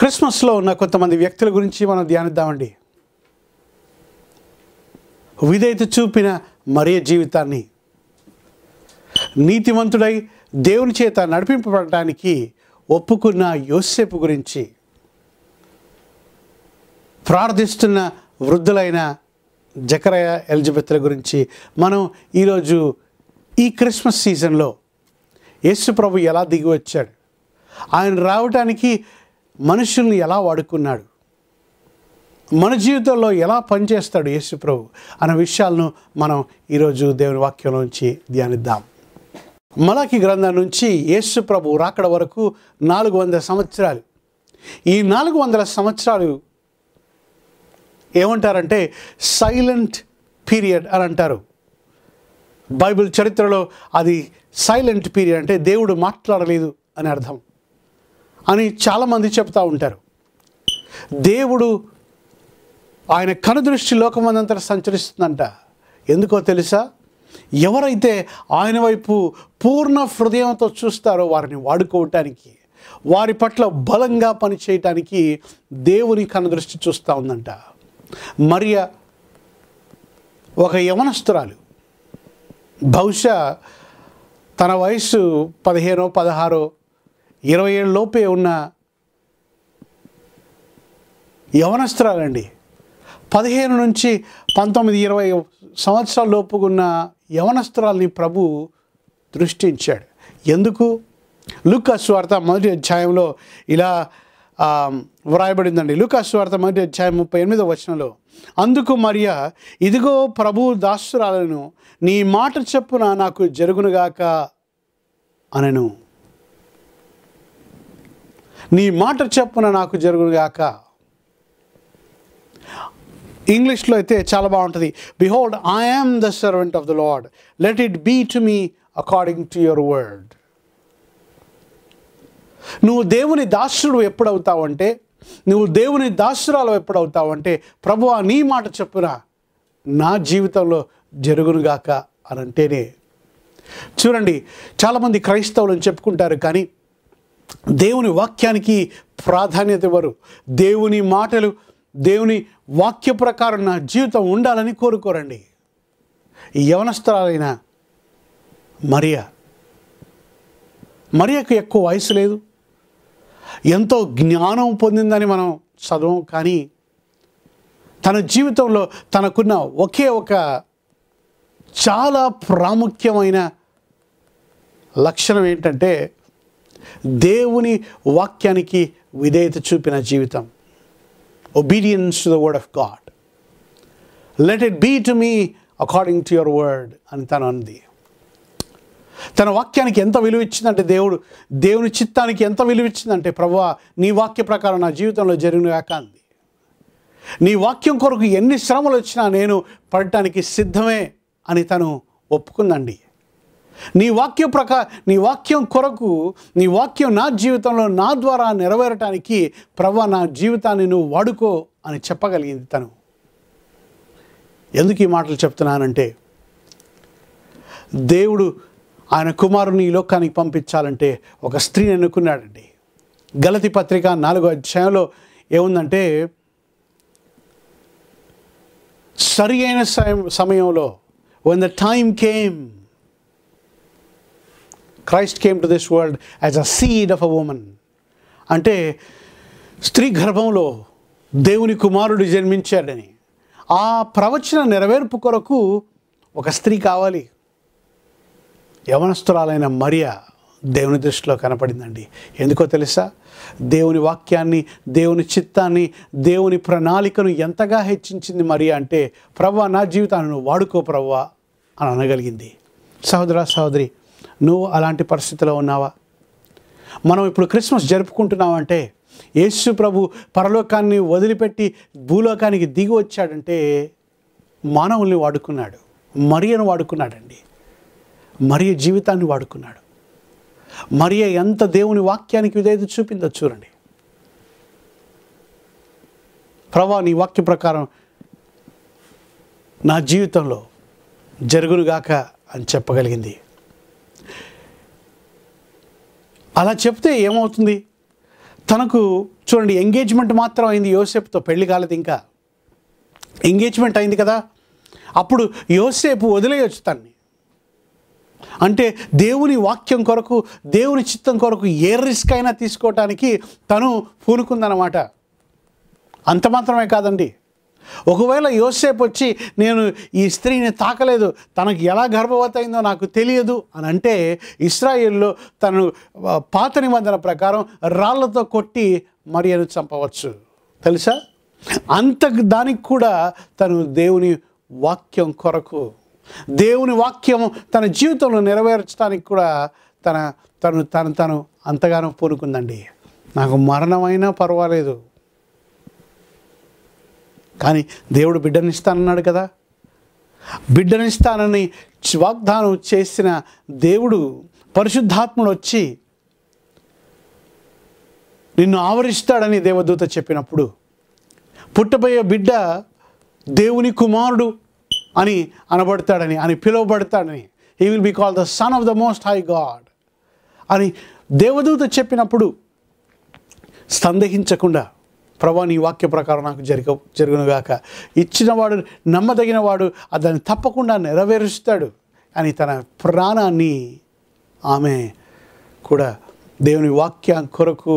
క్రిస్మస్లో ఉన్న కొంతమంది వ్యక్తుల గురించి మనం ధ్యానిద్దామండి. విధేయత చూపిన మరియ జీవితాన్ని, నీతివంతుడై దేవుని చేత నడిపింపబడటానికి ఒప్పుకున్న యోసేపు గురించి, ప్రార్థిస్తున్న వృద్ధులైన జకరయ ఎలిజబెత్ల గురించి మనం ఈరోజు ఈ క్రిస్మస్ సీజన్లో యేసు ప్రభు ఎలా దిగి వచ్చాడు, ఆయన రావటానికి మనుషుల్ని ఎలా వాడుకున్నాడు, మన జీవితంలో ఎలా పనిచేస్తాడు యేసు ప్రభు అనే విషయాలను మనం ఈరోజు దేవుని వాక్యంలోంచి ధ్యానిద్దాం. మలాకి గ్రంథం నుంచి యేసు ప్రభు రాకడ వరకు 400 సంవత్సరాలు. ఈ 400 సంవత్సరాలు ఏమంటారంటే సైలెంట్ పీరియడ్ అని అంటారు. బైబిల్ చరిత్రలో అది సైలెంట్ పీరియడ్ అంటే దేవుడు మాట్లాడలేదు అని అర్థం అని చాలామంది చెప్తూ ఉంటారు. దేవుడు ఆయన కనుదృష్టి లోకమందంతా సంచరిస్తుందంట. ఎందుకో తెలుసా? ఎవరైతే ఆయన వైపు పూర్ణ హృదయంతో చూస్తారో వారిని వాడుకోవటానికి, వారి పట్ల బలంగా పనిచేయటానికి దేవుని కనుదృష్టి చూస్తూ ఉందంట. మరియ ఒక యవనస్తురాలు, బహుశా తన వయసు 15, 16, 20 లోపే ఉన్న యవనస్తురాలండి. 15 నుంచి 19, 20 సంవత్సరాల లోపు ఉన్న యవనస్తురాల్ని ప్రభు దృష్టించాడు. ఎందుకు? లూకా సువార్త 1వ అధ్యాయంలో ఇలా వ్రాయబడిందండి. లూకా సువార్త 1వ అధ్యాయం 38వ వచనంలో, అందుకు మరియ, ఇదిగో ప్రభు దాసురాలను, నీ మాట చొప్పున నాకు జరుగునుగాక అనెను. నీ మాట చొప్పున నాకు జరుగునుగాక. ఇంగ్లీష్లో అయితే చాలా బాగుంటుంది. Behold I am the servant of the Lord, let it be to me according to your word. నువ్వు దేవుని దాసుడు ఎప్పుడవుతావంటే, నువ్వు దేవుని దాసురాలు ఎప్పుడవుతావంటే, ప్రభువా నీ మాట చొప్పున నా జీవితంలో జరుగునుగాక అని అంటేనే. చూడండి, చాలామంది క్రైస్తవులను చెప్పుకుంటారు కానీ దేవుని వాక్యానికి ప్రాధాన్యత ఇవ్వరు. దేవుని మాటలు, దేవుని వాక్య ప్రకారం నా జీవితం ఉండాలని కోరుకోరండి. ఈ యవనస్తురాలైన మరియకు ఎక్కువ వయసు లేదు, ఎంతో జ్ఞానం పొందిందని మనం చదవం. కానీ తన జీవితంలో తనకున్న ఒకే ఒక చాలా ప్రాముఖ్యమైన లక్షణం ఏంటంటే దేవుని వాక్యానికి విధేయత చూపిన జీవితం. Obedience to the word of God. Let it be to me according to your word అని తను అంది. తన వాక్యానికి ఎంత విలువ ఇచ్చిందంటే, దేవుని చిత్తానికి ఎంత విలువ ఇచ్చిందంటే, ప్రభువా నీ వాక్య ప్రకారం నా జీవితంలో జరిగినగాక అంది. నీ వాక్యం కొరకు ఎన్ని శ్రమలు వచ్చినా నేను పడటానికి సిద్ధమే అని తను ఒప్పుకుందండి. నీ వాక్యం కొరకు, నీ వాక్యం నా జీవితంలో నా ద్వారా నెరవేరటానికి ప్రభువా నా జీవితాన్ని నువ్వు వాడుకో అని చెప్పగలిగింది తను. ఎందుకు ఈ మాటలు చెప్తున్నానంటే, దేవుడు ఆయన కుమారుని ఈ లోకానికి పంపించాలంటే ఒక స్త్రీని ఎన్నుకున్నాడండి. గలతీ పత్రిక 4వ అధ్యాయంలో ఏముందంటే, సరి అయిన సమయంలో when the time came, Christ came to this world as a seed of a woman. అంటే స్త్రీ గర్భంలో దేవుని కుమారుడు జన్మించాడని, ఆ ప్రవచన నెరవేర్పు కొరకు ఒక స్త్రీ కావాలి. యవనస్తురాలైన మరియ దేవుని దృష్టిలో కనపడిందండి. ఎందుకో తెలుసా? దేవుని వాక్యాన్ని, దేవుని చిత్తాన్ని, దేవుని ప్రణాళికను ఎంతగా హెచ్చించింది మరియ అంటే, ప్రభువా నా జీవితాన్ని నువ్వు వాడుకో ప్రభువా అని అనగలిగింది. సహోదరా సహోదరి, నువ్వు అలాంటి పరిస్థితిలో ఉన్నావా? మనం ఇప్పుడు క్రిస్మస్ జరుపుకుంటున్నామంటే యేసు ప్రభు పరలోకాన్ని వదిలిపెట్టి భూలోకానికి దిగి వచ్చాడంటే మానవుల్ని వాడుకున్నాడు. మరియను వాడుకున్నాడండి. మరియ జీవితాన్ని వాడుకున్నాడు. మరియ ఎంత దేవుని వాక్యానికి విధేయత చూపిందో చూడండి. ప్రభువా నీ వాక్య ప్రకారం నా జీవితంలో జరుగునుగాక అని చెప్పగలిగింది. అలా చెప్తే ఏమవుతుంది? తనకు చూడండి, ఎంగేజ్మెంట్ మాత్రం అయింది యోసేపుతో, పెళ్లి కాలేదు ఇంకా. ఎంగేజ్మెంట్ అయింది కదా, అప్పుడు యోసేపు వదిలేయొచ్చు తన్ని. అంటే దేవుని వాక్యం కొరకు, దేవుని చిత్తం కొరకు ఏ రిస్క్ అయినా తీసుకోవటానికి తను పూనుకుందన్నమాట. అంత మాత్రమే కాదండి, ఒకవేళ యోసేపు వచ్చి నేను ఈ స్త్రీని తాకలేదు, తనకు ఎలా గర్భవతి అయిందో నాకు తెలియదు అని అంటే, ఇశ్రాయేల్లో తను పాత నిబంధన ప్రకారం రాళ్లతో కొట్టి మరియను చంపవచ్చు తెలుసా. అంత దానికి కూడా తను దేవుని వాక్యం కొరకు, దేవుని వాక్యం తన జీవితంలో నెరవేర్చడానికి కూడా తను అంతగానో పూనుకుందండి. నాకు మరణమైనా పర్వాలేదు, కానీ దేవుడు బిడ్డనిస్తానన్నాడు కదా. బిడ్డనిస్తానని వాగ్దానం చేసిన దేవుడు, పరిశుద్ధాత్ముడు వచ్చి నిన్ను ఆవరిస్తాడని దేవదూత చెప్పినప్పుడు, పుట్టబోయే బిడ్డ దేవుని కుమారుడు అని అనబడతాడని, అని పిలువబడతాడని, he will be called the son of the most high God అని దేవదూత చెప్పినప్పుడు సందేహించకుండా, ప్రభువా నీ వాక్య ప్రకారం నాకు జరుగునుగాక, ఇచ్చినవాడు నమ్మదగినవాడు, దాన్ని తప్పకుండా నెరవేరుస్తాడు అని తన ప్రాణాన్ని ఆమె కూడా దేవుని వాక్యం కొరకు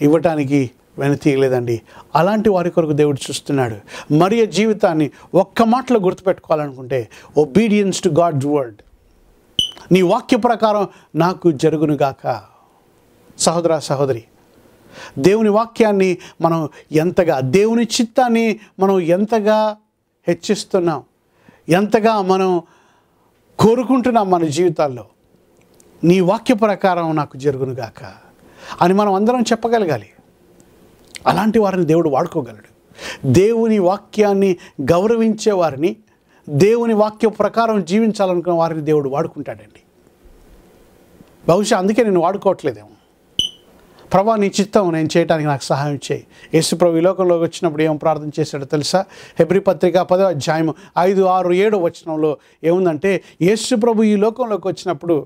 ఇవ్వటానికి వెనతీయలేదండి. అలాంటి వారి కొరకు దేవుడు చూస్తున్నాడు. మరియ జీవితాన్ని ఒక్క మాటలో గుర్తుపెట్టుకోవాలనుకుంటే, ఒబీడియన్స్ టు గాడ్స్ వర్డ్, నీ వాక్య ప్రకారం నాకు జరుగునుగాక. సహోదర సహోదరి, దేవుని వాక్యాన్ని మనం ఎంతగా, దేవుని చిత్తాన్ని మనం ఎంతగా హెచ్చిస్తున్నాం, ఎంతగా మనం కోరుకుంటున్నాం మన జీవితాల్లో, నీ వాక్య ప్రకారం నాకు జరుగునుగాక అని మనం అందరం చెప్పగలగాలి. అలాంటి వారిని దేవుడు వాడుకోగలడు. దేవుని వాక్యాన్ని గౌరవించే వారిని, దేవుని వాక్య ప్రకారం జీవించాలనుకున్న వారిని దేవుడు వాడుకుంటాడండి. బహుశా అందుకే నేను వాడుకోవట్లేదేమో. ప్రభా నీ చిత్తం నేను చేయడానికి నాకు సహాయం చేయి. యేసు ప్రభు ఈ లోకంలోకి వచ్చినప్పుడు ఏం ప్రార్థన చేశాడో తెలుసా? హెబ్రీ పత్రిక 10వ అధ్యాయం 5, 6, 7 వచనంలో ఏముందంటే, యేసు ప్రభు ఈ లోకంలోకి వచ్చినప్పుడు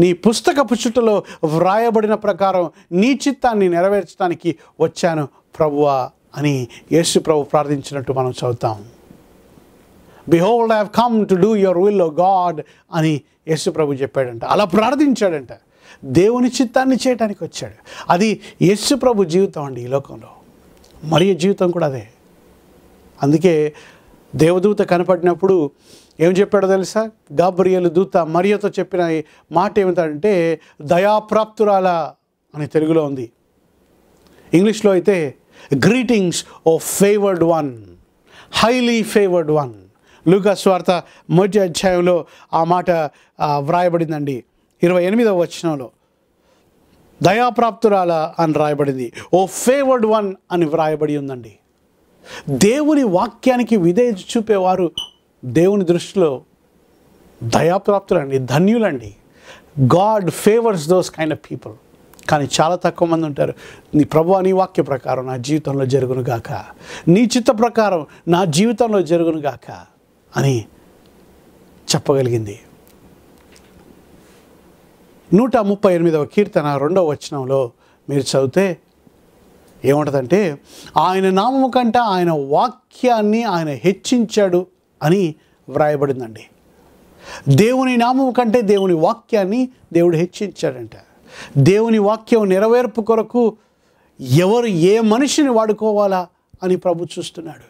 నీ పుస్తకపు చుట్టలో వ్రాయబడిన ప్రకారం నీ చిత్తాన్ని నెరవేర్చడానికి వచ్చాను ప్రభువా అని యేసు ప్రభు ప్రార్థించినట్టు మనం చదువుతాం. Behold I have come to do your will O God అని యేసు ప్రభు చెప్పాడంట. అలా ప్రార్థించాడంట. దేవుని చిత్తాన్ని చేయడానికి వచ్చాడు. అది యేసు ప్రభు జీవితం అండి. ఈ లోకంలో మరియ జీవితం కూడా అదే. అందుకే దేవదూత కనపడినప్పుడు ఏం చెప్పాడో తెలుసా? గాబ్రియేలు దూత మరియతో చెప్పిన మాట ఏమిటంటే, దయాప్రాప్తురాల అని తెలుగులో ఉంది. ఇంగ్లీష్లో అయితే greetings O favoured one, highly favoured one. లూకా సువార్త 1వ అధ్యాయంలో ఆ మాట వ్రాయబడిందండి. 28వ వచనంలో దయాప్రాప్తురాల అని రాయబడింది. ఓ ఫేవర్డ్ వన్ అని వ్రాయబడి ఉందండి. దేవుని వాక్యానికి విధేయత చూపేవారు దేవుని దృష్టిలో దయాప్రాప్తులండి, ధన్యులండి. God favours those kind of people. కానీ చాలా తక్కువ మంది ఉంటారు, నీ ప్రభువా నీ వాక్య ప్రకారం నా జీవితంలో జరుగునుగాక, నీ చిత్త ప్రకారం నా జీవితంలో జరుగునుగాక అని చెప్పగలిగింది. 138వ కీర్తన 2వ వచనంలో మీరు చదివితే ఏముంటుందంటే, ఆయన నామము కంట ఆయన వాక్యాన్ని ఆయన హెచ్చించాడు అని వ్రాయబడిందండి. దేవుని నామము కంటే దేవుని వాక్యాన్ని దేవుడు హెచ్చించాడంట. దేవుని వాక్యం నెరవేర్పు కొరకు ఎవరు ఏ మనిషిని వాడుకోవాలా అని ప్రభు చూస్తున్నాడు.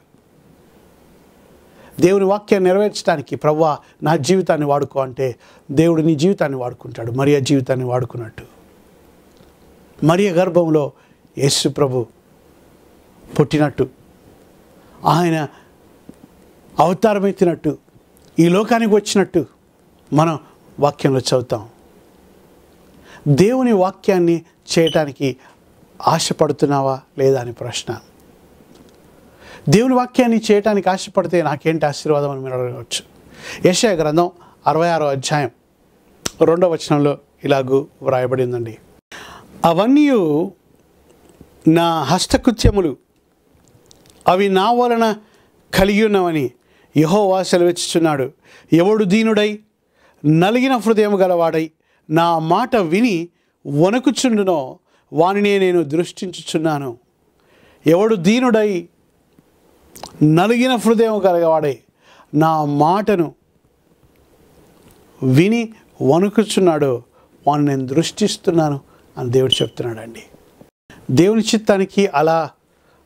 దేవుని వాక్యాన్ని నెరవేర్చడానికి ప్రభువా నా జీవితాన్ని వాడుకో అంటే దేవుడు నీ జీవితాన్ని వాడుకుంటాడు. మరియ జీవితాన్ని వాడుకున్నట్టు. మరియ గర్భంలో యేసు ప్రభు పుట్టినట్టు, ఆయన అవతారం ఎత్తినట్టు, ఈ లోకానికి వచ్చినట్టు మనం వాక్యంలో చదువుతాం. దేవుని వాక్యాన్ని చేయటానికి ఆశపడుతున్నావా లేదా అని ప్రశ్న. దేవుని వాక్యాన్ని చేయటానికి ఆశపడితే నాకేంటి ఆశీర్వాదం అని మీరు అడగవచ్చు. యెషయా గ్రంథం 66వ అధ్యాయం 2వ వచనంలో ఇలాగూ వ్రాయబడిందండి. అవన్నీ నా హస్తకృత్యములు, అవి నా వలన కలిగి ఉన్నవని యెహోవా సెలవిచ్చుచున్నాడు. ఎవడు దీనుడై నలిగిన హృదయం గలవాడై నా మాట విని వణుకుచుండునో వానినే నేను దృష్టించుచున్నాను. ఎవడు దీనుడై నలిగిన హృదయం కలగవాడై నా మాటను విని వణుకుచున్నాడో వాడిని నేను దృష్టిస్తున్నాను అని దేవుడు చెప్తున్నాడండి. దేవుని చిత్తానికి అలా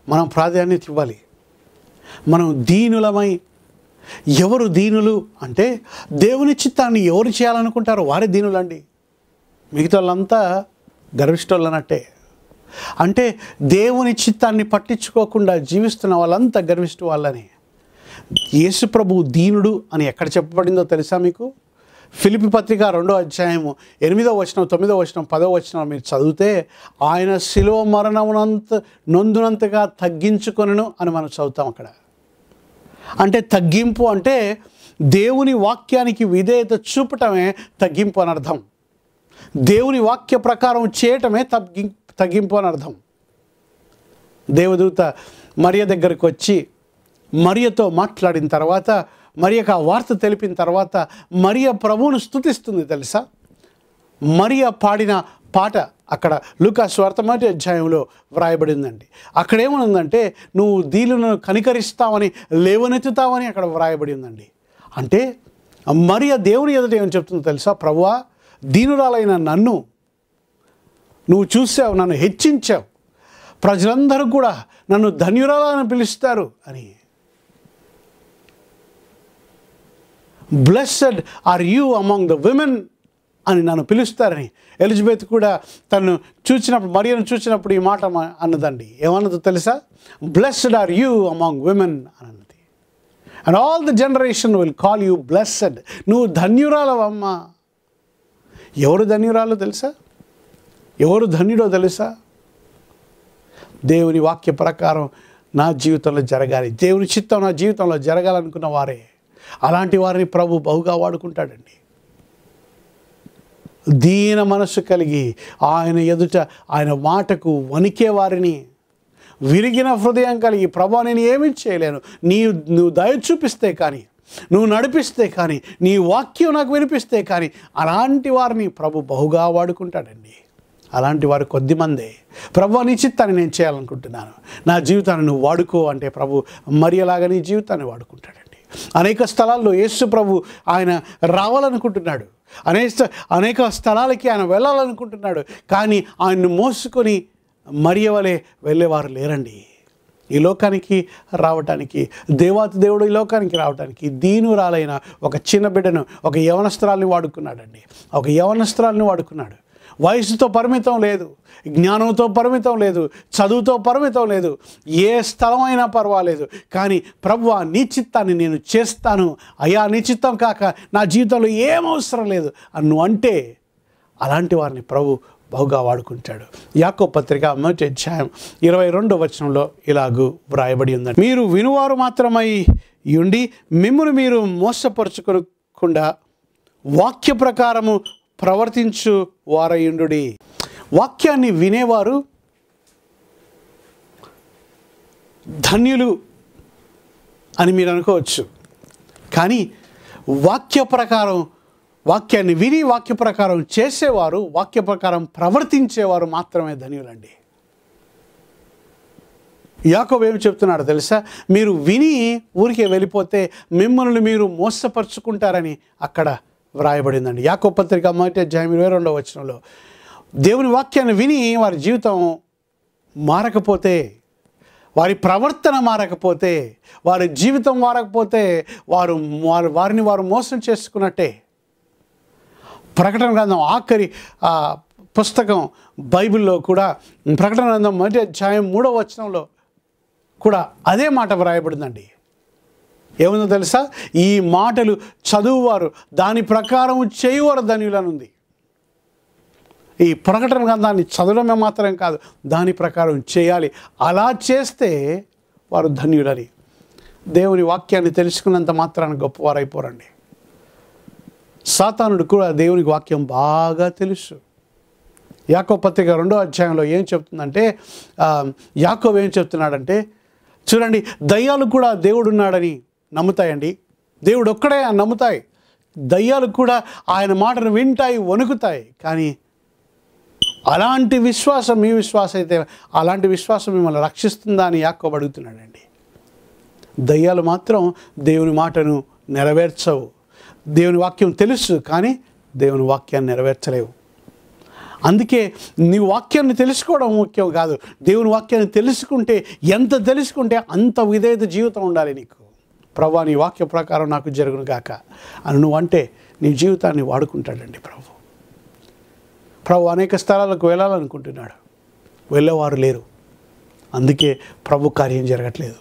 మనం ప్రాధాన్యత ఇవ్వాలి. మనం దీనులమై, ఎవరు దీనులు అంటే దేవుని చిత్తాన్ని ఎవరు చేయాలనుకుంటారో వారే దీనులండి. మిగతా వాళ్ళంతా గర్విష్ఠులన్నట్టే. అంటే దేవుని చిత్తాన్ని పట్టించుకోకుండా జీవిస్తున్న వాళ్ళంతా గర్విష్ఠు వాళ్ళని. యేసు ప్రభువు దీనుడు అని ఎక్కడ చెప్పబడిందో తెలుసా మీకు? ఫిలిప్పీ పత్రిక 2వ అధ్యాయము 8వ వచనం, 9వ వచనం, 10వ వచనం మీరు చదివితే ఆయన శిలువ మరణమునంత నొందునంతగా తగ్గించుకొనును అని మనం చదువుతాం అక్కడ. అంటే తగ్గింపు అంటే దేవుని వాక్యానికి విధేయత చూపటమే తగ్గింపు అని అర్థం. దేవుని వాక్య ప్రకారం చేయటమే తగ్గింపు అని అర్థం. దేవదూత మరియ దగ్గరికి వచ్చి మరియతో మాట్లాడిన తర్వాత, మరియకు ఆ వార్త తెలిపిన తర్వాత మరియ ప్రభువును స్తుతిస్తుంది తెలుసా. మరియ పాడిన పాట అక్కడ లూకా సువార్త 1వ అధ్యాయంలో వ్రాయబడిందండి. అక్కడ ఏమనుందంటే నువ్వు దీనులను కనికరిస్తావని, లేవనెత్తుతావని అక్కడ వ్రాయబడి ఉందండి. అంటే మరియ దేవుని ఎదుట ఏమని చెప్తుందో తెలుసా? ప్రభువా, దీనురాలైన నన్ను నువ్వు చూసావు, నన్ను హెచ్చించావు, ప్రజలందరూ కూడా నన్ను ధన్యురాలని పిలుస్తారు అని. Blessed are you among the women అని నన్ను పిలుస్తారని ఎలిజబెత్ కూడా తను చూసినప్పుడు, మరియను చూసినప్పుడు ఈ మాట అన్నదండి. ఏమన్నదో తెలుసా? Blessed are you among women అని అన్నది. And all the generation will call you blessed. నువ్వు ధన్యురాలవమ్మా. ఎవరు ధన్యురాలో తెలుసా? ఎవరు ధన్యుడో తెలుసా? దేవుని వాక్య ప్రకారం నా జీవితంలో జరగాలి, దేవుని చిత్తం నా జీవితంలో జరగాలనుకున్న వారే. అలాంటి వారిని ప్రభు బహుగా వాడుకుంటాడండి. దీన మనస్సు కలిగి ఆయన ఎదుట ఆయన మాటకు వణికే వారిని, విరిగిన హృదయం కలిగి ప్రభు నేను ఏమీ చేయలేను, నువ్వు దయ చూపిస్తే కానీ, నువ్వు నడిపిస్తే కానీ, నీ వాక్యం నాకు వినిపిస్తే కానీ, అలాంటి వారిని ప్రభు బహుగా వాడుకుంటాడండి. అలాంటి వారు కొద్దిమందే. ప్రభు నీ చిత్తాన్ని నేను చేయాలనుకుంటున్నాను, నా జీవితాన్ని నువ్వు వాడుకో అంటే ప్రభు మరియలాగా నీ జీవితాన్ని వాడుకుంటాడండి. అనేక స్థలాల్లో యేసు ప్రభు ఆయన రావాలనుకుంటున్నాడు, అనేక స్థలాలకి ఆయన వెళ్ళాలనుకుంటున్నాడు. కానీ ఆయన్ను మోసుకొని మరియ వలె వెళ్ళేవారు లేరండి. ఈ లోకానికి రావటానికి, దేవాతి దేవుడు ఈ లోకానికి రావటానికి దీనురాలైన ఒక చిన్న బిడ్డను, ఒక యవనస్త్రాల్ని వాడుకున్నాడండి. ఒక యవనస్త్రాల్ని వాడుకున్నాడు. వయసుతో పరిమితం లేదు, జ్ఞానంతో పరిమితం లేదు, చదువుతో పరిమితం లేదు, ఏ స్థలమైనా పర్వాలేదు. కానీ ప్రభువా నీ చిత్తాన్ని నేను చేస్తాను, అయ్యా నీ చిత్తం కాక నా జీవితంలో ఏం అవసరం లేదు అని నువ్వు అంటే అలాంటి వారిని ప్రభు బహుగా వాడుకుంటాడు. యాకోబు పత్రిక 1వ అధ్యాయం 22వ వచనంలో ఇలాగూ వ్రాయబడి ఉందండి. మీరు వినువారు మాత్రమై ఉండి మిమ్మును మీరు మోసపరుచుకోకుండా వాక్య ప్రకారము ప్రవర్తించు వారయుండుడి. వాక్యాన్ని వినేవారు ధన్యులు అని మీరు అనుకోవచ్చు. కానీ వాక్యాన్ని విని వాక్య ప్రకారం చేసేవారు, వాక్య ప్రకారం ప్రవర్తించేవారు మాత్రమే ధన్యులండి. యాకోబు ఏమి చెప్తున్నాడో తెలుసా? మీరు విని ఊరికే వెళ్ళిపోతే మిమ్మల్ని మీరు మోసపరుచుకుంటారని అక్కడ వ్రాయబడిందండి. యాకోబు పత్రిక 1వ అధ్యాయం 22వ వచనంలో దేవుని వాక్యాన్ని విని వారి జీవితం మారకపోతే, వారి ప్రవర్తన మారకపోతే, వారి జీవితం మారకపోతే వారిని వారు మోసం చేసుకున్నట్టే. ప్రకటన గ్రంథం ఆఖరి పుస్తకం బైబిల్లో కూడా ప్రకటన గ్రంథం 1వ అధ్యాయం 3వ వచనంలో కూడా అదే మాట వ్రాయబడిందండి. ఏముందో తెలుసా? ఈ మాటలు చదువువారు దాని ప్రకారం చేయువారు ధన్యులనుంది. ఈ ప్రకటన గ్రంథాన్ని చదవడమే మాత్రం కాదు, దాని ప్రకారం చేయాలి. అలా చేస్తే వారు ధన్యులని. దేవుని వాక్యాన్ని తెలుసుకున్నంత మాత్రాన గొప్పవారైపోరండి. సాతానుడు కూడా దేవునికి వాక్యం బాగా తెలుసు. యాకోబు పత్రిక 2వ అధ్యాయంలో ఏం చెప్తుందంటే, యాకోబు ఏం చెప్తున్నాడంటే, చూడండి, దయ్యాలు కూడా దేవుడు ఉన్నాడని నమ్ముతాయండి. దేవుడు ఒక్కడే నమ్ముతాయి. దయ్యాలు కూడా ఆయన మాటను వింటాయి, వణుకుతాయి. కానీ అలాంటి విశ్వాసం మీ విశ్వాసం అయితే అలాంటి విశ్వాసం మిమ్మల్ని రక్షిస్తుందా అని యాకోబు అడుగుతున్నాడండి. దయ్యాలు మాత్రం దేవుని మాటను నెరవేర్చవు. దేవుని వాక్యం తెలుసు, కానీ దేవుని వాక్యాన్ని నెరవేర్చలేవు. అందుకే నీ వాక్యాన్ని తెలుసుకోవడం ముఖ్యం కాదు, దేవుని వాక్యాన్ని తెలుసుకుంటే, ఎంత తెలుసుకుంటే అంత విధేయత జీవితం ఉండాలి నీకు. ప్రభువా నీ వాక్య ప్రకారం నాకు జరుగును గాక అని నువ్వు అంటే నీ జీవితాన్ని వాడుకుంటాడండి ప్రభు. అనేక స్థలాలకు వెళ్ళాలనుకుంటున్నాడు, వెళ్ళేవారు లేరు. అందుకే ప్రభు కార్యం జరగట్లేదు.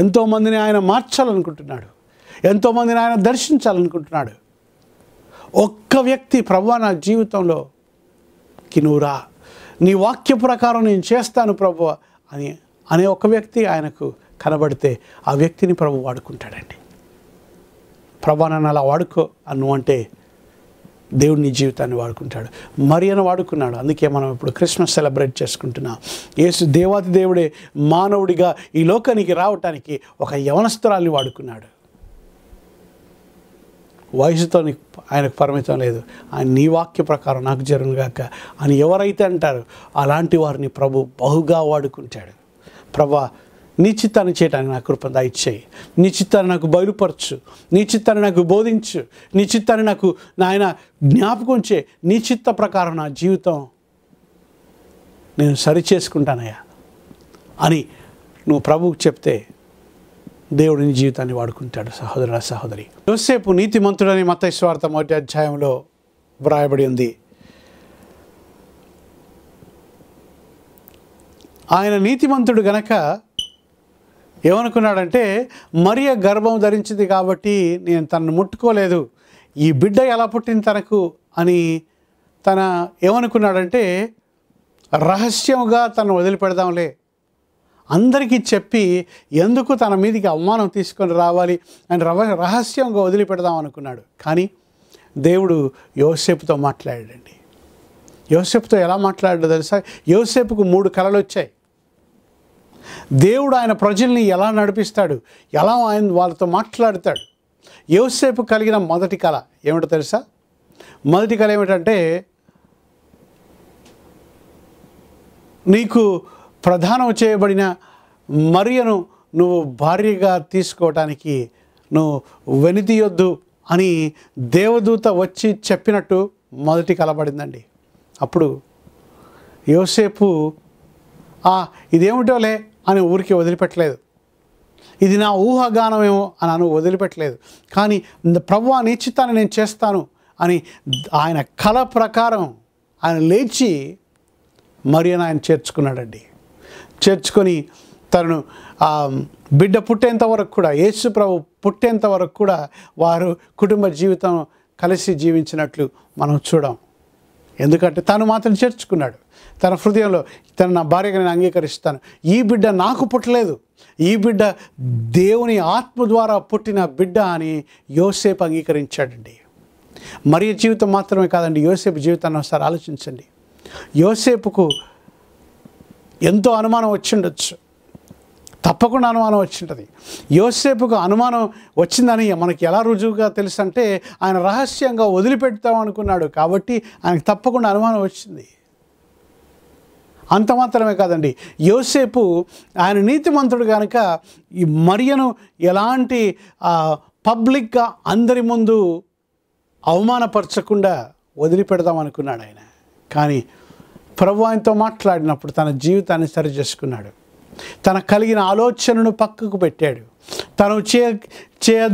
ఎంతోమందిని ఆయన మార్చాలనుకుంటున్నాడు, ఎంతోమందిని ఆయన దర్శించాలనుకుంటున్నాడు. ఒక్క వ్యక్తి ప్రభువా నా జీవితంలోకి నువ్వు రా, నీ వాక్య ప్రకారం నేను చేస్తాను ప్రభువా అనే ఒక వ్యక్తి ఆయనకు కనబడితే ఆ వ్యక్తిని ప్రభు వాడుకుంటాడండి. ప్రభువా నన్ను అలా వాడుకో అన్నుంటే దేవుడు నీ జీవితాన్ని వాడుకుంటాడు. మరియను వాడుకున్నాడు. అందుకే మనం ఇప్పుడు క్రిస్మస్ సెలబ్రేట్ చేసుకుంటున్నాం. యేసు దేవాది దేవుడే మానవుడిగా ఈ లోకానికి రావటానికి ఒక యవనస్తురాల్ని వాడుకున్నాడు. వయసుతో ఆయనకు పరిమితం లేదు. ఆయన నీ వాక్య ప్రకారం నాకు జరుగునుగాక అని ఎవరైతే అంటారో అలాంటి వారిని ప్రభు బహుగా వాడుకుంటాడు. ప్రభా నీ చిత్తాన్ని చేయడానికి నాకు కృప దయచేయి, నీ చిత్తాన్ని నాకు బయలుపరచు, నీ చిత్తాన్ని నాకు బోధించు, నీ చిత్తాన్ని నాకు నాయన జ్ఞాపకం చే, నీ చిత్త ప్రకారం నా జీవితం నేను సరి చేసుకుంటానయ్యా అని నువ్వు ప్రభువుకు చెప్తే దేవుడు నీ జీవితాన్ని వాడుకుంటాడు. సహోదర సహోదరి, యోసేపు నీతిమంతుడని మత్తయి సువార్త 1వ అధ్యాయంలో వ్రాయబడి ఉంది. ఆయన నీతిమంతుడు గనక ఏమనుకున్నాడంటే, మరియ గర్భం ధరించింది కాబట్టి నేను తనను ముట్టుకోలేదు, ఈ బిడ్డ ఎలా పుట్టింది తనకు అని ఏమనుకున్నాడంటే, రహస్యంగా తను వదిలిపెడదాంలే, అందరికీ చెప్పి ఎందుకు తన మీదికి అవమానం తీసుకొని రావాలి అని రహస్యంగా వదిలిపెడదాం అనుకున్నాడు. కానీ దేవుడు యోసేపుతో మాట్లాడాడండి. యోసేపుతో ఎలా మాట్లాడాడో తెలుసా? యోసేపుకు 3 కలలు వచ్చాయి. దేవుడు ఆయన ప్రజల్ని ఎలా నడిపిస్తాడు, ఎలా ఆయన వాళ్ళతో మాట్లాడతాడు. యోసేపు కలిగిన మొదటి కళ ఏమిటో తెలుసా? మొదటి కళ ఏమిటంటే, నీకు ప్రదానం చేయబడిన మరియను నువ్వు భార్యగా తీసుకోవటానికి నువ్వు వెనుదీయొద్దు అని దేవదూత వచ్చి చెప్పినట్టు మొదటి కలబడిందండి. అప్పుడు యోసేపు ఇదేమిటోలే అని ఊరికి వదిలిపెట్టలేదు, ఇది నా ఊహాగానమేమో అని వదిలిపెట్టలేదు. కానీ ప్రభువా నీ చిత్తాన్ని నేను చేస్తాను అని ఆయన కళ ప్రకారం ఆయన లేచి మరియను ఆయన చేర్చుకున్నాడండి. చేర్చుకొని తనను బిడ్డ పుట్టేంత వరకు కూడా, యేసు ప్రభు పుట్టేంత వరకు కూడా వారు కుటుంబ జీవితం కలిసి జీవించినట్లు మనం చూడం. ఎందుకంటే తను మాత్రం చేర్చుకున్నాడు తన హృదయంలో, తను నా భార్యగా నేను అంగీకరిస్తాను, ఈ బిడ్డ నాకు పుట్టలేదు, ఈ బిడ్డ దేవుని ఆత్మ ద్వారా పుట్టిన బిడ్డ అని యోసేపు అంగీకరించాడండి. మరియ జీవితం మాత్రమే కాదండి, యోసేపు జీవితాన్ని ఒకసారి ఆలోచించండి. యోసేపుకు ఎంతో అనుమానం వచ్చిండొచ్చు, తప్పకుండా అనుమానం వచ్చింటుంది. యోసేపుకు అనుమానం వచ్చిందని మనకి ఎలా రుజువుగా తెలుసు అంటే, ఆయన రహస్యంగా వదిలిపెడతాం అనుకున్నాడు కాబట్టి ఆయనకు తప్పకుండా అనుమానం వచ్చింది. అంత మాత్రమే కాదండి, యోసేపు ఆయన నీతిమంతుడు కనుక ఈ మరియను ఎలాంటి పబ్లిక్గా అందరి ముందు అవమానపరచకుండా వదిలిపెడదాం అనుకున్నాడు ఆయన. కానీ ప్రభు ఆయనతో మాట్లాడినప్పుడు తన జీవితాన్ని సరి చేసుకున్నాడు. తన కలిగిన ఆలోచనను పక్కకు పెట్టాడు. తను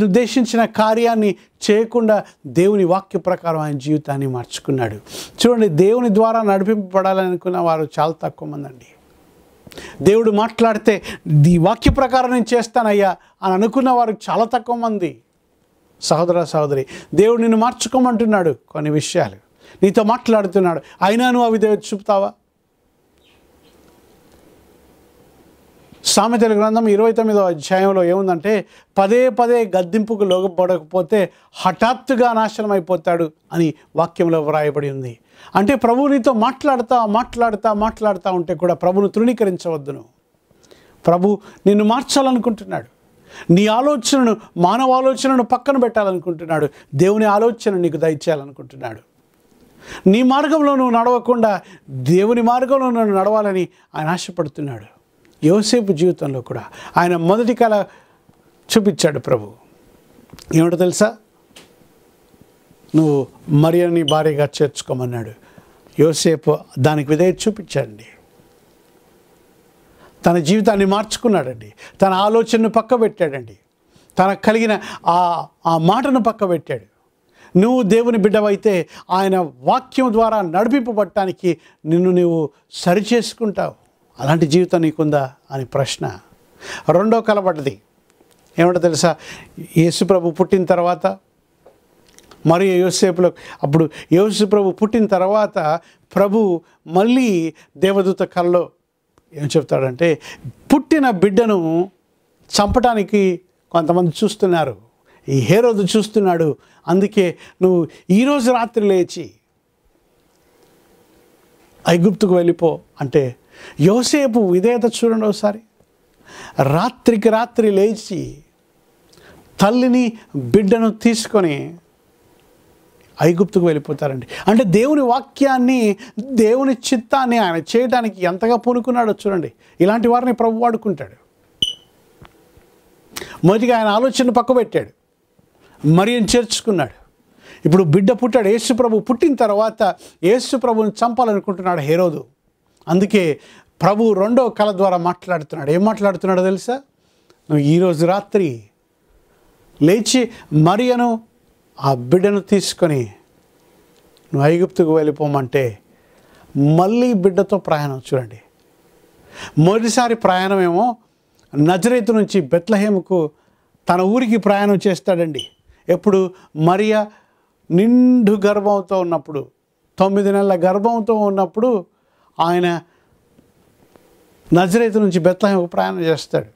ఉద్దేశించిన కార్యాన్ని చేయకుండా దేవుని వాక్య ప్రకారం ఆయన జీవితాన్ని మార్చుకున్నాడు. చూడండి, దేవుని ద్వారా నడిపింపబడాలని అనుకున్న వారు చాలా తక్కువ మంది అండి. దేవుడు మాట్లాడితే ఈ వాక్య ప్రకారం నేను చేస్తానయ్యా అని అనుకున్న వారు చాలా తక్కువ మంది. సహోదర సహోదరి, దేవుడు నిన్ను మార్చుకోమంటున్నాడు, కొన్ని విషయాలు నీతో మాట్లాడుతున్నాడు, అయినా నువ్వు అవి చూపుతావా? సామెతల గ్రంథం 29వ అధ్యాయంలో ఏముందంటే, పదే పదే గద్దింపుకు లోబడకపోతే హఠాత్తుగా నాశనం అయిపోతాడు అని వాక్యంలో వ్రాయబడి ఉంది. అంటే ప్రభు నీతో మాట్లాడుతూ ఉంటే కూడా ప్రభును తృణీకరించవద్దును. ప్రభు నిన్ను మార్చాలనుకుంటున్నాడు. నీ ఆలోచనను, మానవ ఆలోచనను పక్కన పెట్టాలనుకుంటున్నాడు. దేవుని ఆలోచన నీకు దయచేయాలనుకుంటున్నాడు. నీ మార్గంలో నువ్వు నడవకుండా దేవుని మార్గంలో నువ్వు నడవాలని ఆయన ఆశపడుతున్నాడు. యోసేపు జీవితంలో కూడా ఆయన మొదటి కళ చూపించాడు ప్రభు. ఏమిటో తెలుసా? నువ్వు మరియని భార్యగా చేర్చుకోమన్నాడు. యోసేపు దానికి విధేయత చూపించాడండి. తన జీవితాన్ని మార్చుకున్నాడండి. తన ఆలోచనను పక్క పెట్టాడండి. తనకు కలిగిన ఆ మాటను పక్క పెట్టాడు. నువ్వు దేవుని బిడ్డవైతే ఆయన వాక్యం ద్వారా నడిపింపబడటానికి నిన్ను నువ్వు సరిచేసుకుంటావు. అలాంటి జీవితం నీకుందా అని ప్రశ్న. రెండో కలబడ్డది ఏమిటో తెలుసా? యేసు ప్రభు పుట్టిన తర్వాత మరియు యోసేపులో అప్పుడు యేసు ప్రభు పుట్టిన తర్వాత ప్రభు మళ్ళీ దేవదూత కలలో ఏం చెప్తాడంటే, పుట్టిన బిడ్డను చంపటానికి కొంతమంది చూస్తున్నారు. ఈ హేరోదు చూస్తున్నాడు. అందుకే నువ్వు ఈరోజు రాత్రి లేచి ఐగుప్తుకు వెళ్ళిపో అంటే, యోసేపు విధేయత చూడండి ఒకసారి. రాత్రికి రాత్రి లేచి తల్లిని బిడ్డను తీసుకొని ఐగుప్తుకు వెళ్ళిపోతారండి. అంటే దేవుని వాక్యాన్ని, దేవుని చిత్తాన్ని ఆయన చేయడానికి ఎంతగా పూనుకున్నాడో చూడండి. ఇలాంటి వారిని ప్రభు వాడుకుంటాడు. మొదటిగా ఆయన ఆలోచన పక్క పెట్టాడు, మరియని చేర్చుకున్నాడు. ఇప్పుడు బిడ్డ పుట్టాడు. యేసు ప్రభు పుట్టిన తర్వాత యేసు ప్రభుని చంపాలనుకుంటున్నాడు హేరోదు. అందుకే ప్రభు రెండో కళ ద్వారా మాట్లాడుతున్నాడు. ఏం మాట్లాడుతున్నాడో తెలుసా? నువ్వు ఈరోజు రాత్రి లేచి మరియను ఆ బిడ్డను తీసుకొని నువ్వు ఐగుప్తుకు వెళ్ళిపోమంటే మళ్ళీ బిడ్డతో ప్రయాణం. చూడండి, మొదటిసారి ప్రయాణమేమో నజరేతు నుంచి బెత్లెహేముకు తన ఊరికి ప్రయాణం చేస్తాడండి. ఎప్పుడు? మరియా నిండు గర్భంతో ఉన్నప్పుడు, 9 నెలల గర్భంతో ఉన్నప్పుడు ఆయన నజరేతు నుంచి బెత్లెహేముకు ప్రయాణం చేస్తాడు.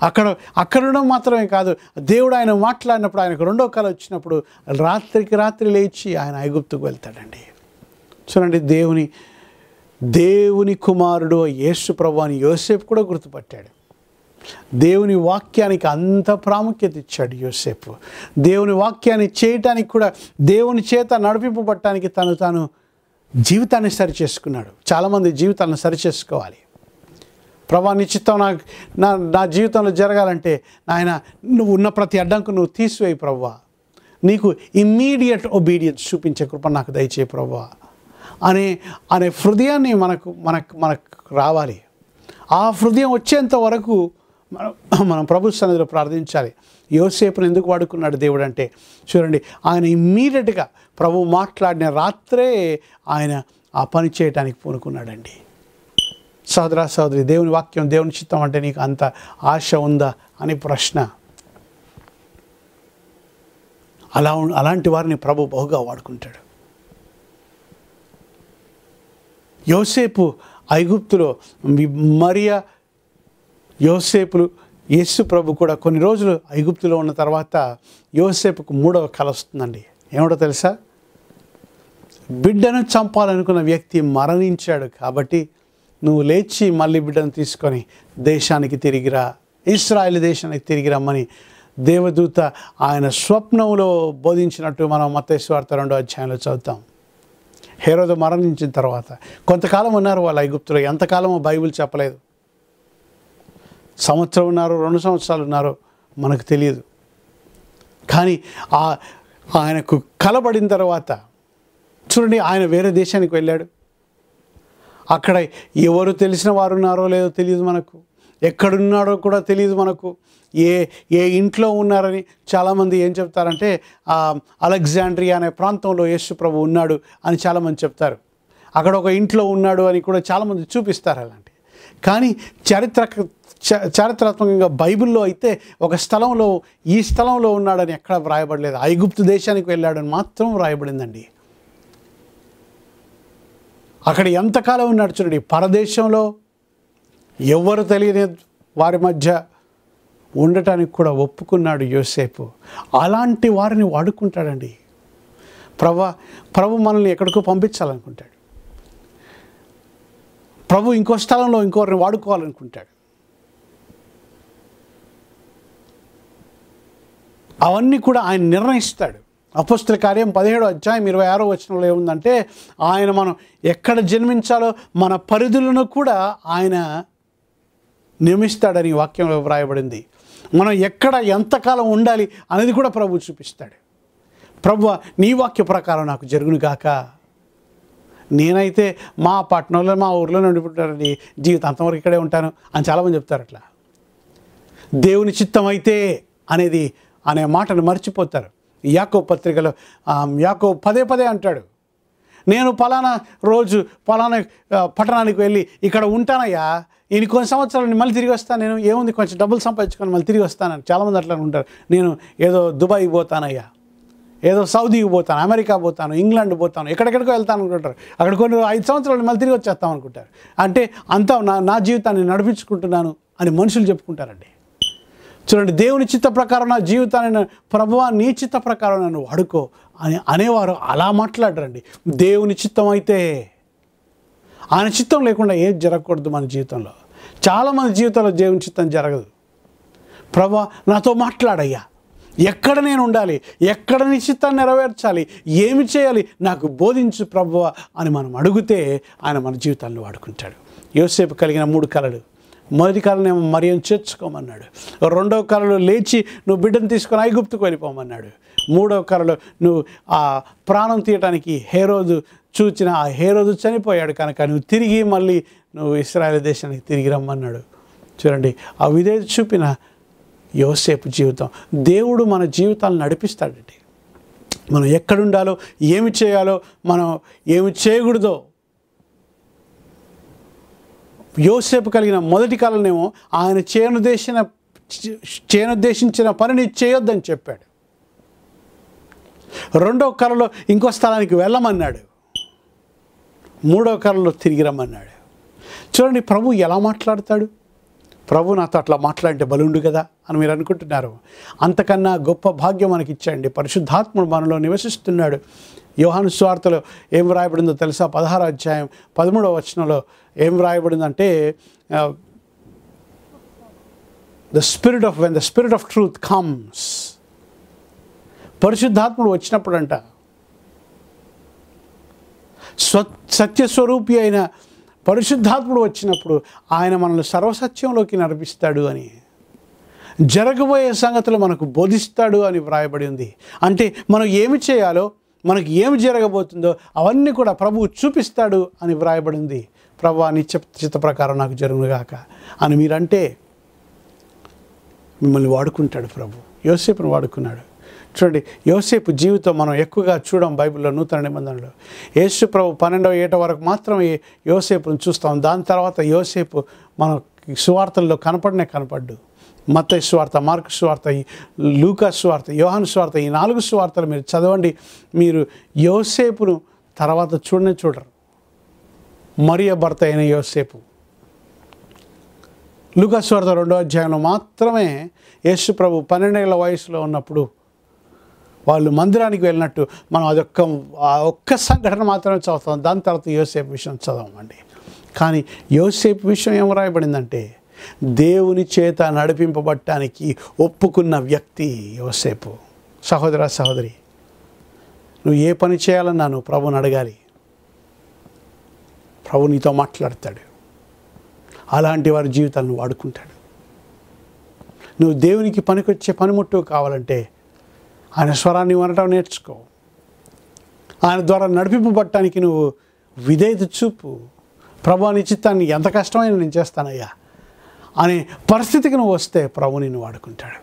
అక్కడ ఉండడం మాత్రమే కాదు, దేవుడు ఆయన మాట్లాడినప్పుడు, ఆయనకు రెండో కల వచ్చినప్పుడు రాత్రికి రాత్రి లేచి ఆయన ఐగుప్తుకు వెళ్తాడండి. చూడండి, దేవుని కుమారుడు యేసు ప్రభు అని యోసేపు కూడా గుర్తుపట్టాడు. దేవుని వాక్యానికి అంత ప్రాముఖ్యత ఇచ్చాడు యోసేపు. దేవుని వాక్యాన్ని చేయటానికి కూడా, దేవుని చేత నడిపింపబడటానికి తాను జీవితాన్ని సరిచేసుకున్నాడు. చాలామంది జీవితాలను సరిచేసుకోవాలి. ప్రభా, నీ చిత్తం నా జీవితంలో జరగాలంటే నాయన నువ్వు ఉన్న ప్రతి అడ్డంకు నువ్వు తీసివేయి ప్రభువా. నీకు ఇమ్మీడియట్ ఒబీడియన్స్ చూపించే కృప నాకు దయచేయి ప్రభువా అనే హృదయాన్ని మనకు రావాలి. ఆ హృదయం వచ్చేంత వరకు మనం ప్రభు సన్నిధిలో ప్రార్థించాలి. యోసేపును ఎందుకు వాడుకున్నాడు దేవుడు అంటే, చూడండి, ఆయన ఇమ్మీడియట్గా ప్రభు మాట్లాడిన రాత్రే ఆయన ఆ పని చేయటానికి పూనుకున్నాడండి. సోదరా సోదరి, దేవుని వాక్యం, దేవుని చిత్తం అంటే నీకు అంత ఆశ ఉందా అని ప్రశ్న. అలాంటి వారిని ప్రభు బహుగా వాడుకుంటాడు. యోసేపు ఐగుప్తులో, మరియా, యోసేపులు, యేసు ప్రభు కూడా కొన్ని రోజులు ఐగుప్తులో ఉన్న తర్వాత యోసేపుకు 3వ కల వస్తుందండి. ఏమిటో తెలుసా? బిడ్డను చంపాలనుకున్న వ్యక్తి మరణించాడు కాబట్టి నువ్వు లేచి మళ్ళీ బిడ్డను తీసుకొని దేశానికి తిరిగిరా, ఇశ్రాయేలు దేశానికి తిరిగి రమ్మని దేవదూత ఆయన స్వప్నంలో బోధించినట్టు మనం మత్తయి సువార్త 2వ అధ్యాయంలో చదువుతాం. హేరోదు మరణించిన తర్వాత కొంతకాలం ఉన్నారు వాళ్ళు ఐగుప్తులో. ఎంతకాలమో బైబిల్ చెప్పలేదు. సంవత్సరం ఉన్నారు, 2 సంవత్సరాలు ఉన్నారు, మనకు తెలియదు. కానీ ఆయనకు కలబడిన తర్వాత చూడండి, ఆయన వేరే దేశానికి వెళ్ళాడు. అక్కడ ఎవరు తెలిసిన వారు ఉన్నారో లేదో తెలియదు మనకు, ఎక్కడున్నాడో కూడా తెలియదు మనకు, ఏ ఇంట్లో ఉన్నారని. చాలామంది ఏం చెప్తారంటే అలెగ్జాండ్రియా అనే ప్రాంతంలో యేసు ప్రభు ఉన్నాడు అని చాలామంది చెప్తారు. అక్కడ ఒక ఇంట్లో ఉన్నాడు అని కూడా చాలామంది చూపిస్తారు అలాంటి. కానీ చారిత్రాత్మకంగా బైబిల్లో అయితే ఒక స్థలంలో, ఈ స్థలంలో ఉన్నాడని ఎక్కడ వ్రాయబడలేదు. ఐగుప్తు దేశానికి వెళ్ళాడని మాత్రం వ్రాయబడిందండి. అక్కడ ఎంతకాలం ఉన్నాడు చూడండి. పరదేశంలో ఎవరు తెలియని వారి మధ్య ఉండటానికి కూడా ఒప్పుకున్నాడు యోసేపు. అలాంటి వారిని వాడుకుంటాడండి ప్రభు మనల్ని ఎక్కడికో పంపించాలనుకుంటాడు. ప్రభు ఇంకో స్థలంలో ఇంకోరిని వాడుకోవాలనుకుంటాడు. అవన్నీ కూడా ఆయన నిర్ణయిస్తాడు. అపోస్తల కార్యం 17వ అధ్యాయం 26వ వచనంలో ఏముందంటే, ఆయన మనం ఎక్కడ జన్మించాలో మన పరిధులను కూడా ఆయన నియమిస్తాడని వాక్యంలో వ్రాయబడింది. మనం ఎక్కడ ఎంతకాలం ఉండాలి అనేది కూడా ప్రభువు చూపిస్తాడు. ప్రభువా, నీ వాక్య ప్రకారం నాకు జరుగును గాక. నేనైతే మా పట్టణంలో మా ఊర్లోనే ఉండిపోతానండి, జీవితాంతం వరకు ఇక్కడే ఉంటాను అని చాలామంది చెప్తారు. అట్లా దేవుని చిత్తం అయితే అనే మాటను మర్చిపోతారు. యాకోబు పత్రికలో యాకోబు పదే అంటాడు, నేను పలానా రోజు పలానా పట్టణానికి వెళ్ళి ఇక్కడ ఉంటానయ్యా, ఈయన కొన్ని సంవత్సరాలు మళ్ళీ తిరిగి వస్తాను, నేను ఏముంది కొంచెం డబ్బులు సంపాదించుకొని మళ్ళీ తిరిగి వస్తానని చాలామంది అట్లా ఉంటారు. నేను ఏదో దుబాయ్కి పోతానయ్యా, ఏదో సౌదీకి పోతాను, అమెరికా పోతాను, ఇంగ్లాండ్ పోతాను, ఎక్కడెక్కడికో వెళ్తాను అనుకుంటారు. అక్కడ కొన్ని 5 సంవత్సరాలు మళ్ళీ తిరిగి వచ్చేస్తాం అనుకుంటారు. అంటే అంతా నా జీవితాన్ని నడిపించుకుంటున్నాను అని మనుషులు చెప్పుకుంటారండి. చూడండి, దేవుని చిత్త ప్రకారం నా జీవితాన్ని ప్రభువా నీ చిత్త ప్రకారం నన్ను వాడుకో అనేవారు అలా మాట్లాడరండి. దేవుని చిత్తం అయితే, ఆయన చిత్తం లేకుండా ఏది జరగకూడదు మన జీవితంలో. చాలామంది జీవితంలో దేవుని చిత్తం జరగదు. ప్రభువా నాతో మాట్లాడయ్యా, ఎక్కడ నేను ఉండాలి, ఎక్కడ నీ చిత్తాన్ని నెరవేర్చాలి, ఏమి చేయాలి నాకు బోధించు ప్రభువా అని మనం అడిగితే ఆయన మన జీవితాన్ని వాడుకుంటాడు. యోసేపు కలిగిన 3 కలలు. మొదటి కళనేమో మరియను చేర్చుకోమన్నాడు. 2వ కళలో లేచి నువ్వు బిడ్డను తీసుకొని ఐగుప్తుకు వెళ్ళిపోమన్నాడు. 3వ కళలో నువ్వు ఆ ప్రాణం తీయటానికి హేరోదు చూచిన ఆ హేరోదు చనిపోయాడు కనుక నువ్వు తిరిగి మళ్ళీ నువ్వు ఇశ్రాయేలు దేశానికి తిరిగి రమ్మన్నాడు. చూడండి, ఆ విధేయత చూపిన యోసేపు జీవితం. దేవుడు మన జీవితాలను నడిపిస్తాడండి. మనం ఎక్కడుండాలో, ఏమి చేయాలో, మనం ఏమి చేయకూడదో. యోసేపు కలిగిన మొదటి కాలంలో ఆయన చేయనుద్దేశించిన పనిని చేయొద్దని చెప్పాడు. 2వ కలలో ఇంకో స్థలానికి వెళ్ళమన్నాడు. 3వ కలలో తిరిగి రమ్మన్నాడు. చూడండి, ప్రభు ఎలా మాట్లాడతాడు. ప్రభు నాతో అట్లా మాట్లాడితే బలుండు కదా అని మీరు అనుకుంటున్నారు. అంతకన్నా గొప్ప భాగ్యం మనకి ఇచ్చాయండి. పరిశుద్ధాత్ముడు మనలో నివసిస్తున్నాడు. యోహాను సువార్తలో ఏం రాయబడిందో తెలుసా? 16వ అధ్యాయం 13వ వచనంలో ఏం రాయబడిందంటే, when the spirit of truth comes, పరిశుద్ధాత్ముడు వచ్చినప్పుడంట సత్యస్వరూపి అయిన పరిశుద్ధాత్ముడు వచ్చినప్పుడు ఆయన మనల్ని సర్వసత్యంలోకి నడిపిస్తాడు అని, జరగబోయే సంగతులు మనకు బోధిస్తాడు అని వ్రాయబడి ఉంది. అంటే మనం ఏమి చేయాలో, మనకు ఏమి జరగబోతుందో అవన్నీ కూడా ప్రభువు చూపిస్తాడు అని వ్రాయబడింది. ప్రభువా నీ చిత్త ప్రకారం నాకు జరుగునుగాక అని మీరంటే మిమ్మల్ని వాడుకుంటాడు ప్రభు. యోసేపును వాడుకున్నాడు. చూడండి, యోసేపు జీవితం మనం ఎక్కువగా చూడం బైబిల్లో, నూతన నిబంధనలో. యేసు ప్రభు 12వ ఏట వరకు మాత్రమే యోసేపును చూస్తాం. దాని తర్వాత యోసేపు మన సువార్తల్లో కనపడ్డు. మత్తయి సువార్త, మార్కు సువార్త, లూకా సువార్త, యోహాను సువార్త, ఈ 4 సువార్తలు మీరు చదవండి. మీరు యోసేపును తర్వాత చూడరు. మరియ భర్త అయిన యోసేపు. లూకా సువార్త 2వ అధ్యాయంలో మాత్రమే యేసు ప్రభు 12 ఏళ్ల వయసులో ఉన్నప్పుడు వాళ్ళు మందిరానికి వెళ్ళినట్టు మనం ఒక్క సంఘటన మాత్రమే చదువుతాం. దాని తర్వాత యోసేపు విషయం చదవమండి. కానీ యోసేపు విషయం ఏం రాయబడిందంటే, దేవుని చేత నడిపింపబడటానికి ఒప్పుకున్న వ్యక్తి యోసేపు. సహోదర సహోదరి, నువ్వు ఏ పని చేయాలన్నా నువ్వు ప్రభుని అడగాలి. ప్రభు నీతో మాట్లాడతాడు. అలాంటి వారి జీవితాలను వాడుకుంటాడు. నువ్వు దేవునికి పనికొచ్చే పనిముట్టు కావాలంటే ఆయన స్వరాన్ని వినటం నేర్చుకో. ఆయన ద్వారా నడిపింపబడటానికి నువ్వు విధేయత చూపు. ప్రభు నీ చిత్తాన్ని ఎంత కష్టమైనా నేను చేస్తానయ్యా అనే పరిస్థితికి నువ్వు వస్తే ప్రభు నిన్ను వాడుకుంటాడు.